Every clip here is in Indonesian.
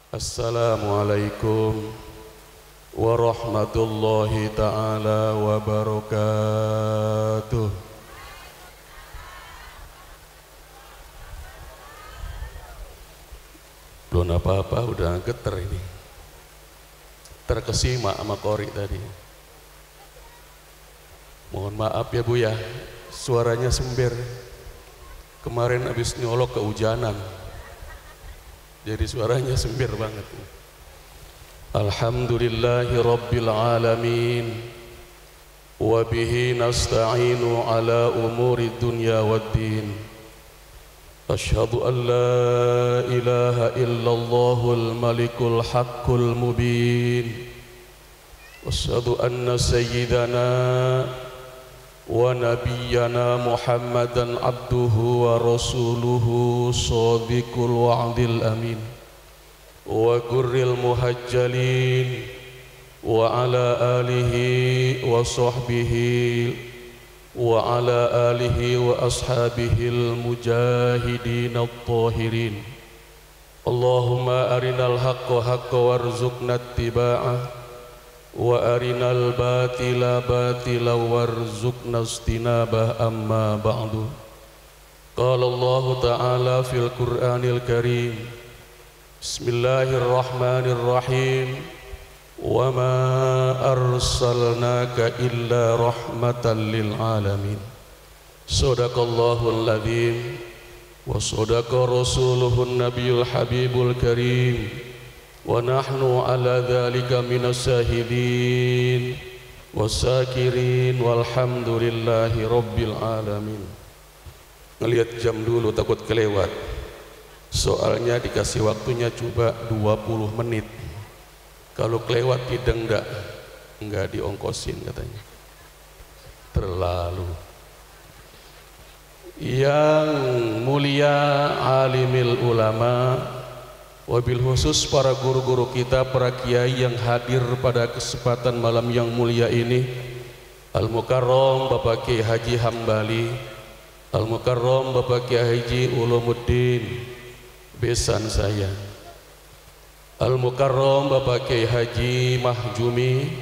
Assalamualaikum warahmatullahi ta'ala wabarakatuh. Belum apa-apa udah geter ini. Terkesima sama Kori tadi. Mohon maaf ya Bu ya, suaranya sembir. Kemarin habis nyolok kehujanan, jadi suaranya sembir banget. Alhamdulillahi Rabbil Alamin, wa bihi nasta'inu ala umuri dunya waddin. Ashhadu an la ilaha illallahul malikul haqqul mubin. Ashhadu anna sayyidana wa nabiyyana Muhammadan abduhu wa rasuluhu shadiqul wa'dil amin wa gurril muhajjalin wa ala alihi wa sahbihi wa ala alihi wa ashabihil mujahidin at-tahirin. Allahumma arinal haqqa haqqa warzuqna ittiba'ah wa arinal batila batila warzuqna istinabah, amma ba'du. Qala Allah ta'ala fil Qur'anil Karim, Bismillahirrahmanirrahim, wa ma arsalnaka illa rahmatan lil alamin. Shadaqallahul adzim wa shadaqa rasuluhun nabiyul habibul karim. Wa nahnu ala dzalika minas syahidin wasyakirin walhamdulillahi rabbil alamin. Ngelihat jam dulu takut kelewat, soalnya dikasih waktunya coba 20 menit. Kalau kelewat tidak enggak diongkosin katanya. Terlalu. Yang mulia alimil ulama, wabil khusus para guru-guru kita, para kiai yang hadir pada kesempatan malam yang mulia ini, Al-Mukarram Bapak Kiai Haji Hambali, Al-Mukarram Bapak Kiai Haji Ulumuddin besan saya, Al-Mukarram Bapak Kiai Haji Mahjumi,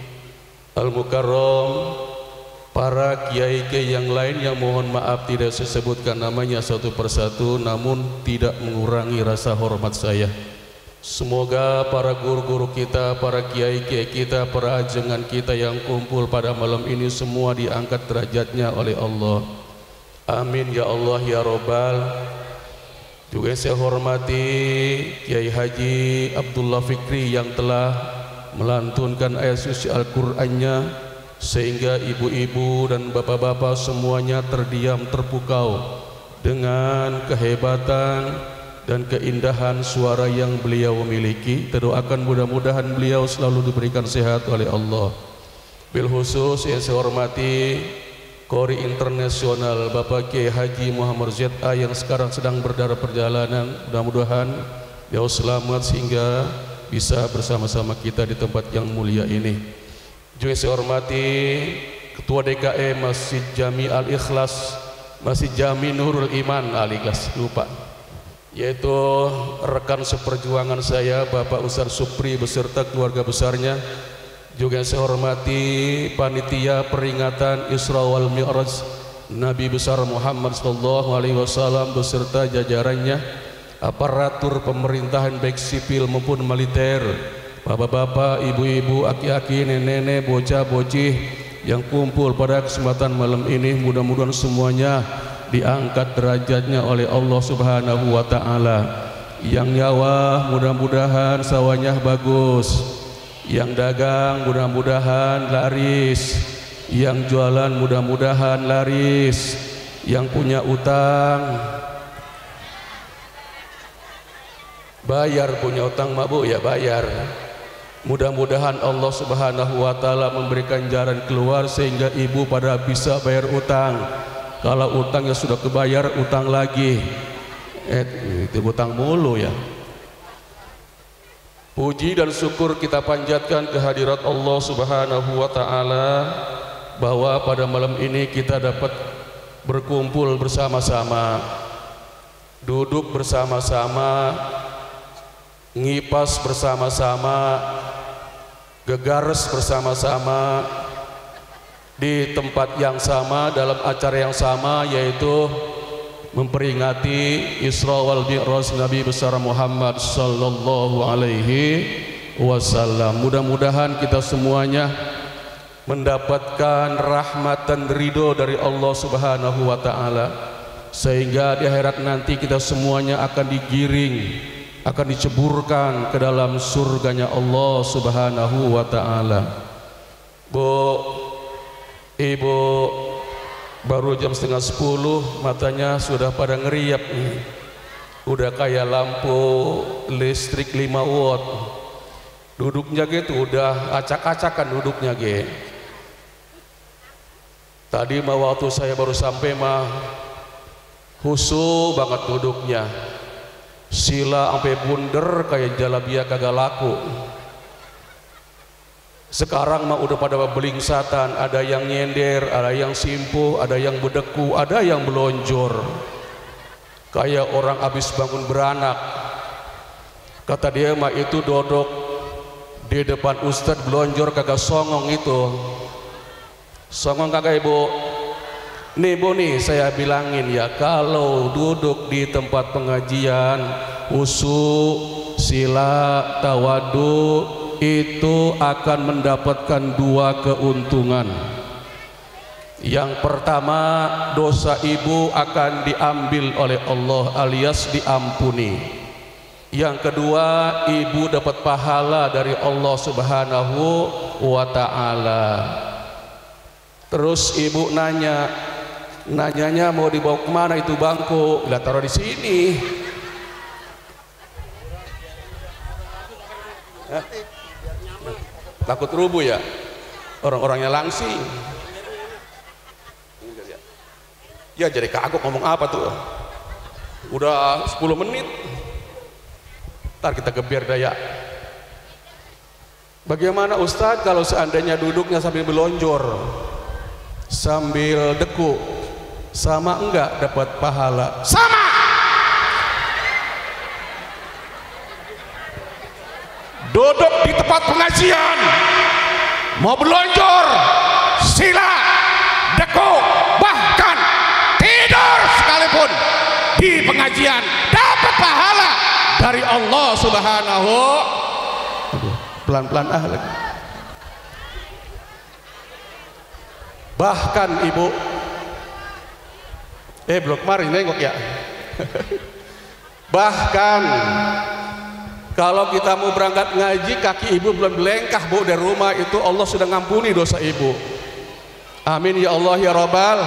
Al-Mukarram para kiai-kiai yang lain yang mohon maaf tidak saya sebutkan namanya satu persatu, namun tidak mengurangi rasa hormat saya. Semoga para guru-guru kita, para kiai-kiai kita, para ajengan kita yang kumpul pada malam ini semua diangkat derajatnya oleh Allah. Amin ya Allah ya Rabbal. Juga saya hormati Kiai Haji Abdullah Fikri yang telah melantunkan ayat suci Al-Qur'annya sehingga ibu-ibu dan bapak-bapak semuanya terdiam terpukau dengan kehebatan dan keindahan suara yang beliau miliki. Terdoakan mudah-mudahan beliau selalu diberikan sehat oleh Allah. Bil khusus yang saya hormati Qori internasional Bapak Kiai Haji Muhammad ZA yang sekarang sedang berdarah perjalanan, mudah-mudahan beliau selamat sehingga bisa bersama-sama kita di tempat yang mulia ini. Juga saya hormati Ketua DKM Masjid Jami Al-Ikhlas, Masjid Jami Nurul Iman Al-Ikhlas, lupa, yaitu rekan seperjuangan saya Bapak Ustaz Supri beserta keluarga besarnya. Juga saya hormati panitia peringatan Isra wal Mi'raj Nabi besar Muhammad sallallahu alaihi wasallam beserta jajarannya, aparatur pemerintahan baik sipil maupun militer, bapak-bapak, ibu-ibu, aki-aki, nenek-nenek, bocah-bocih yang kumpul pada kesempatan malam ini. Mudah-mudahan semuanya diangkat derajatnya oleh Allah Subhanahu wa taala. Yang nyawa mudah-mudahan sawahnya bagus, yang dagang mudah-mudahan laris, yang jualan mudah-mudahan laris, yang punya utang bayar, punya utang mabuk ya bayar. Mudah-mudahan Allah Subhanahu wa taala memberikan jalan keluar sehingga ibu pada bisa bayar utang. Kalau utangnya sudah kebayar, utang lagi. Itu utang mulu ya. Puji dan syukur kita panjatkan kehadirat Allah Subhanahu wa taala bahwa pada malam ini kita dapat berkumpul bersama-sama, duduk bersama-sama, ngipas bersama-sama, gegares bersama-sama di tempat yang sama dalam acara yang sama, yaitu memperingati Isra wal Mi'raj Nabi besar Muhammad sallallahu alaihi wasallam. Mudah-mudahan kita semuanya mendapatkan rahmat dan ridho dari Allah Subhanahu wa taala, sehingga di akhirat nanti kita semuanya akan digiring, akan diceburkan ke dalam surganya Allah Subhanahu wa taala. Bu, Ibu, baru jam setengah 10, matanya sudah pada ngeriap nih. Udah kayak lampu listrik 5 watt. Duduknya gitu udah acak-acakan duduknya gitu. Tadi mah waktu saya baru sampai mah khusyuk banget duduknya. Sila sampai bunder kayak jalabia kagak laku. Sekarang mah udah pada belingsatan, ada yang nyender, ada yang simpuh, ada yang bedeku, ada yang belonjor. Kayak orang habis bangun beranak. Kata dia mah itu dodok di depan ustadz belonjor kagak songong itu. Songong kagak Ibu? Nih Bu nih saya bilangin ya, kalau duduk di tempat pengajian khusyuk, sila, tawadu, itu akan mendapatkan 2 keuntungan. Yang pertama, dosa ibu akan diambil oleh Allah alias diampuni. Yang kedua, ibu dapat pahala dari Allah Subhanahu wa taala. Terus ibu nanyanya mau dibawa kemana itu bangku? Lah taruh di sini. Takut rubuh ya, orang-orangnya langsing. Ya jadi kagok ngomong apa tuh, udah 10 menit ntar kita geber daya. Bagaimana Ustadz kalau seandainya duduknya sambil belonjor, sambil deku, sama enggak dapat pahala? Sama. Duduk di tempat pengajian, mau belonjor, sila, deku, bahkan tidur sekalipun di pengajian dapat pahala dari Allah Subhanahu. Pelan-pelan lagi. Bahkan Ibu, belum kemarin nengok ya. Bahkan kalau kita mau berangkat ngaji, kaki ibu belum melengkah Bu dari rumah, itu Allah sudah ngampuni dosa ibu. Amin ya Allah ya Rabbal.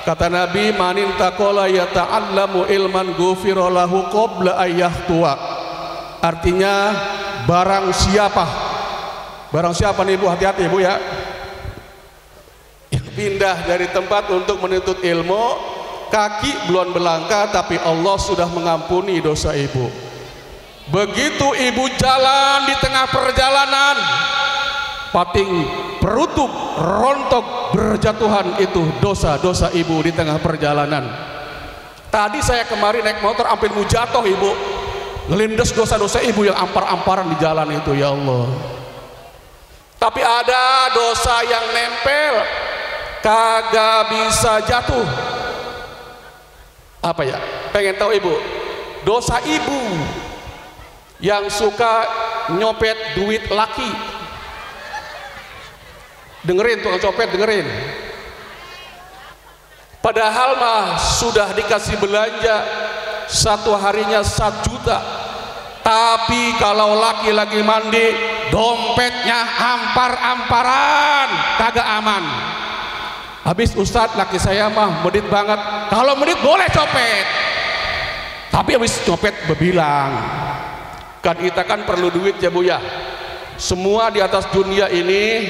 Kata Nabi, manin taqala yata'allamu ilman ghufira lahu qabla ayyah tua. Artinya barang siapa nih Bu, hati-hati Bu ya, yang pindah dari tempat untuk menuntut ilmu, kaki belum melangkah tapi Allah sudah mengampuni dosa ibu. Begitu ibu jalan di tengah perjalanan, pating perutup rontok berjatuhan, itu dosa-dosa ibu di tengah perjalanan. Tadi saya kemarin naik motor hampir mau jatuh Ibu, ngelindes dosa-dosa ibu yang ampar-amparan di jalan itu ya Allah. Tapi ada dosa yang nempel kagak bisa jatuh. Apa ya? Pengen tahu Ibu? Dosa ibu yang suka nyopet duit laki. Dengerin tukang copet, dengerin. Padahal mah sudah dikasih belanja satu harinya 1 juta, tapi kalau laki lagi mandi dompetnya ampar-amparan, kagak aman. Habis Ustadz, laki saya mah medit banget, kalau medit boleh copet, tapi habis copet berbilang. Kan kita kan perlu duit ya Bu ya. Semua di atas dunia ini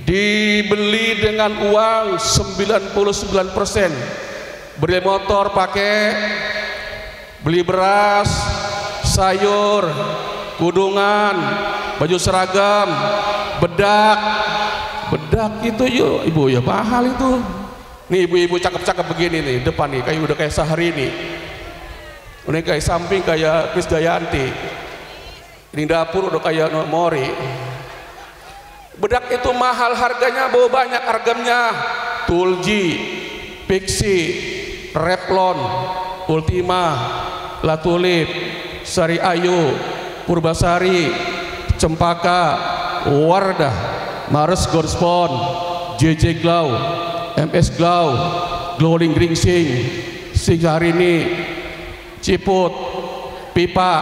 dibeli dengan uang 99%. Beli motor pakai, beli beras, sayur, kudungan, baju seragam, bedak itu yuk Ibu ya, mahal itu. Nih ibu-ibu cakep-cakep begini nih depan nih, kayak udah kayak Syahrini, udah kayak samping kayak Krisdayanti. Ini dapur udah kayak mori. Bedak itu mahal harganya, bawa banyak harganya. Tulji, Pixi, Revlon, Ultima, Latulip, Sari Ayu, Purbasari, Cempaka, Wardah, Mars Gorspon, JJ Glow, MS Glow, Glowing Gringsing, Sigharini, Ciput, Pipa,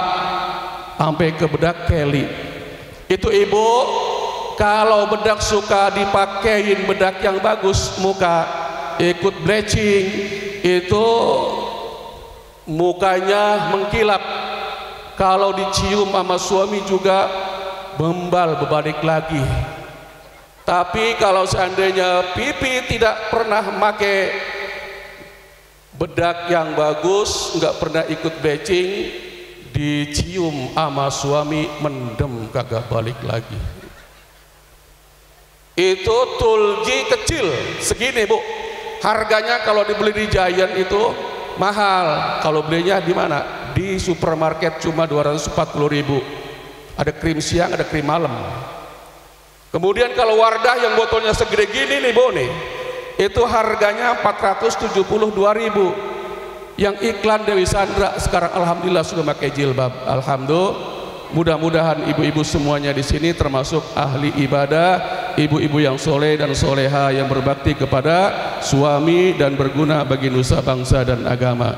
sampai ke bedak Kelly. Itu ibu, kalau bedak suka dipakein bedak yang bagus, muka ikut bleaching, itu mukanya mengkilap. Kalau dicium sama suami juga membal berbalik lagi. Tapi kalau seandainya pipi tidak pernah pakai bedak yang bagus, nggak pernah ikut bleaching, dicium sama suami mendem kagak balik lagi. Itu tulji kecil segini bu, harganya kalau dibeli di Giant itu mahal. Kalau belinya di mana? Di supermarket cuma 240.000. Ada krim siang, ada krim malam. Kemudian kalau Wardah yang botolnya segede gini nih bu nih, itu harganya 472.000. Yang iklan Dewi Sandra sekarang alhamdulillah sudah pakai jilbab. Alhamdulillah. Mudah-mudahan ibu-ibu semuanya di sini termasuk ahli ibadah, ibu-ibu yang soleh dan soleha yang berbakti kepada suami dan berguna bagi nusa bangsa dan agama.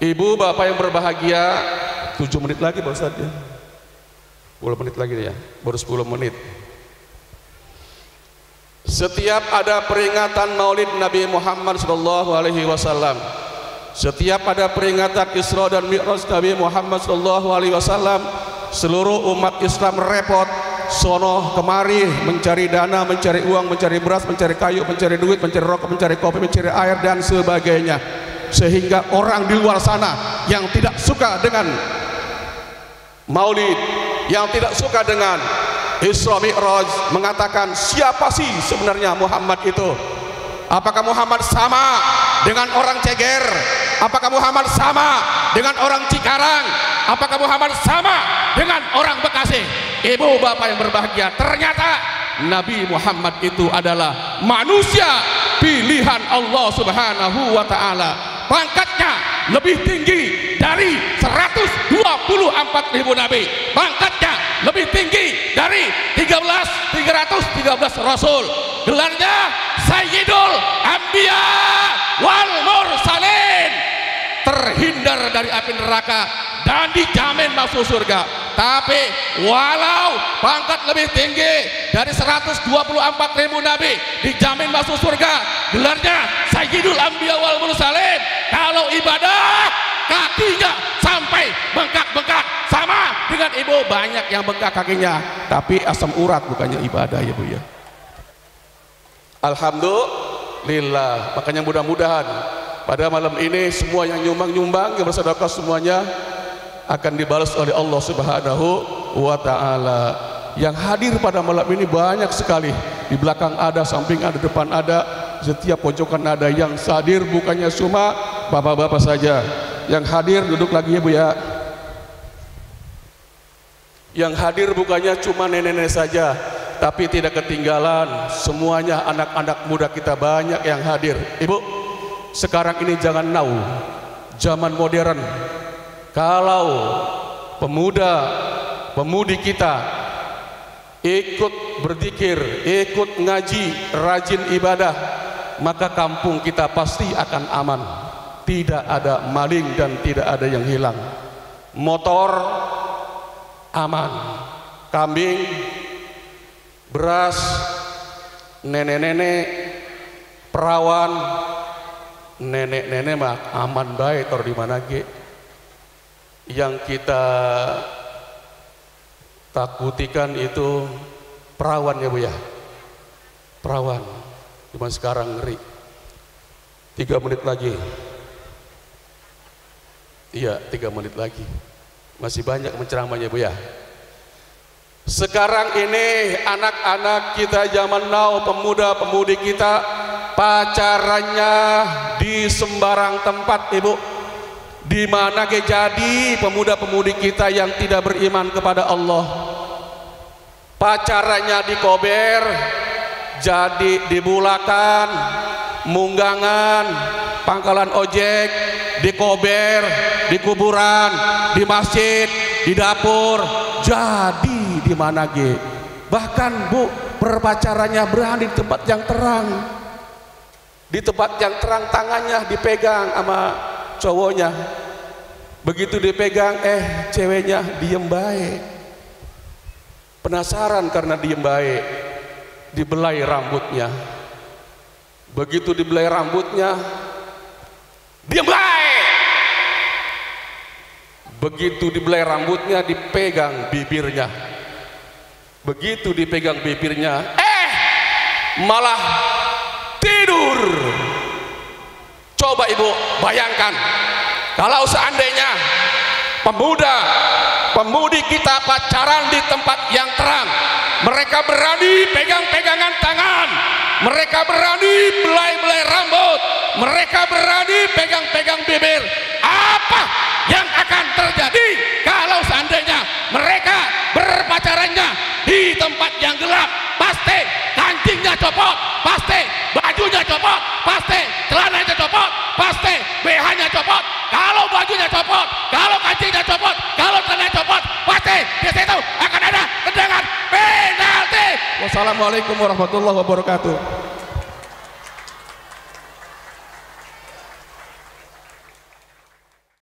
Ibu bapak yang berbahagia, 7 menit lagi Pak Ustaz ya. 10 menit lagi ya, baru 10 menit. Setiap ada peringatan Maulid Nabi Muhammad SAW, setiap ada peringatan Isra dan Mi'raj Nabi Muhammad SAW, seluruh umat Islam repot sono kemari mencari dana, mencari uang, mencari beras, mencari kayu, mencari duit, mencari rokok, mencari kopi, mencari air dan sebagainya. Sehingga orang di luar sana yang tidak suka dengan Maulid, yang tidak suka dengan Isra Mi'raj mengatakan, siapa sih sebenarnya Muhammad itu? Apakah Muhammad sama dengan orang Ceger? Apakah Muhammad sama dengan orang Cikarang? Apakah Muhammad sama dengan orang Bekasi? Ibu bapak yang berbahagia, ternyata Nabi Muhammad itu adalah manusia pilihan Allah Subhanahu wa ta'ala. Pangkatnya lebih tinggi dari 124.000 nabi. Pangkatnya lebih tinggi dari 313 rasul. Gelarnya Sayyidul Anbiya wal Mursalin. Terhindar dari api neraka dan dijamin masuk surga. Tapi walau pangkat lebih tinggi dari 124.000 nabi, dijamin masuk surga, gelarnya Sayyidul Anbiya wal Mursalin, kalau ibadah kakinya sampai bengkak-bengkak, sama dengan ibu banyak yang bengkak kakinya, tapi asam urat bukannya ibadah ya bu ya. Alhamdulillah. Makanya mudah-mudahan pada malam ini semua yang nyumbang-nyumbang, yang bersedekah semuanya akan dibalas oleh Allah Subhanahu wa ta'ala. Yang hadir pada malam ini banyak sekali. Di belakang ada, samping ada, depan ada, setiap pojokan ada. Yang hadir bukannya cuma bapak-bapak saja. Yang hadir duduk lagi ya bu ya. Yang hadir bukannya cuma nenek-nenek saja, tapi tidak ketinggalan semuanya anak-anak muda kita banyak yang hadir. Ibu, sekarang ini jangan now, zaman modern. Kalau pemuda pemudi kita ikut berzikir, ikut ngaji, rajin ibadah, maka kampung kita pasti akan aman. Tidak ada maling dan tidak ada yang hilang. Motor aman, kambing, beras, nenek-nenek, perawan, nenek-nenek mah aman baik tor di mana ge. Yang kita takutikan itu perawan ya bu ya, perawan. Cuma sekarang ngeri. 3 menit lagi. Iya 3 menit lagi. Masih banyak menceramahnya bu ya. Sekarang ini anak-anak kita zaman now, pemuda-pemudi kita pacarannya di sembarang tempat ibu. Di mana jadi pemuda-pemudi kita yang tidak beriman kepada Allah, pacarannya dikober, jadi dibulakan, munggangan, pangkalan ojek, dikober, di kuburan, di masjid, di dapur, jadi di mana bahkan Bu, berpacarannya berani di tempat yang terang. Di tempat yang terang tangannya dipegang sama cowoknya. Begitu dipegang, ceweknya diem baik. Penasaran karena diem baik, dibelai rambutnya. Begitu dibelai rambutnya, diem baik. Begitu dibelai rambutnya, dipegang bibirnya. Begitu dipegang bibirnya, malah tidur. Coba Ibu bayangkan, kalau seandainya pemuda-pemudi kita pacaran di tempat yang terang, mereka berani pegang-pegangan tangan, mereka berani belai-belai rambut, mereka berani pegang-pegang bibir. Apa yang akan terjadi kalau seandainya mereka berpacarannya di tempat yang gelap? Pasti kancingnya copot, pasti bajunya copot, pasti celananya copot, pasti BH-nya copot. Kalau bajunya copot, kalau kancingnya copot, kalau celananya copot, pasti di situ akan ada tendangan penalti. Wassalamualaikum warahmatullahi wabarakatuh.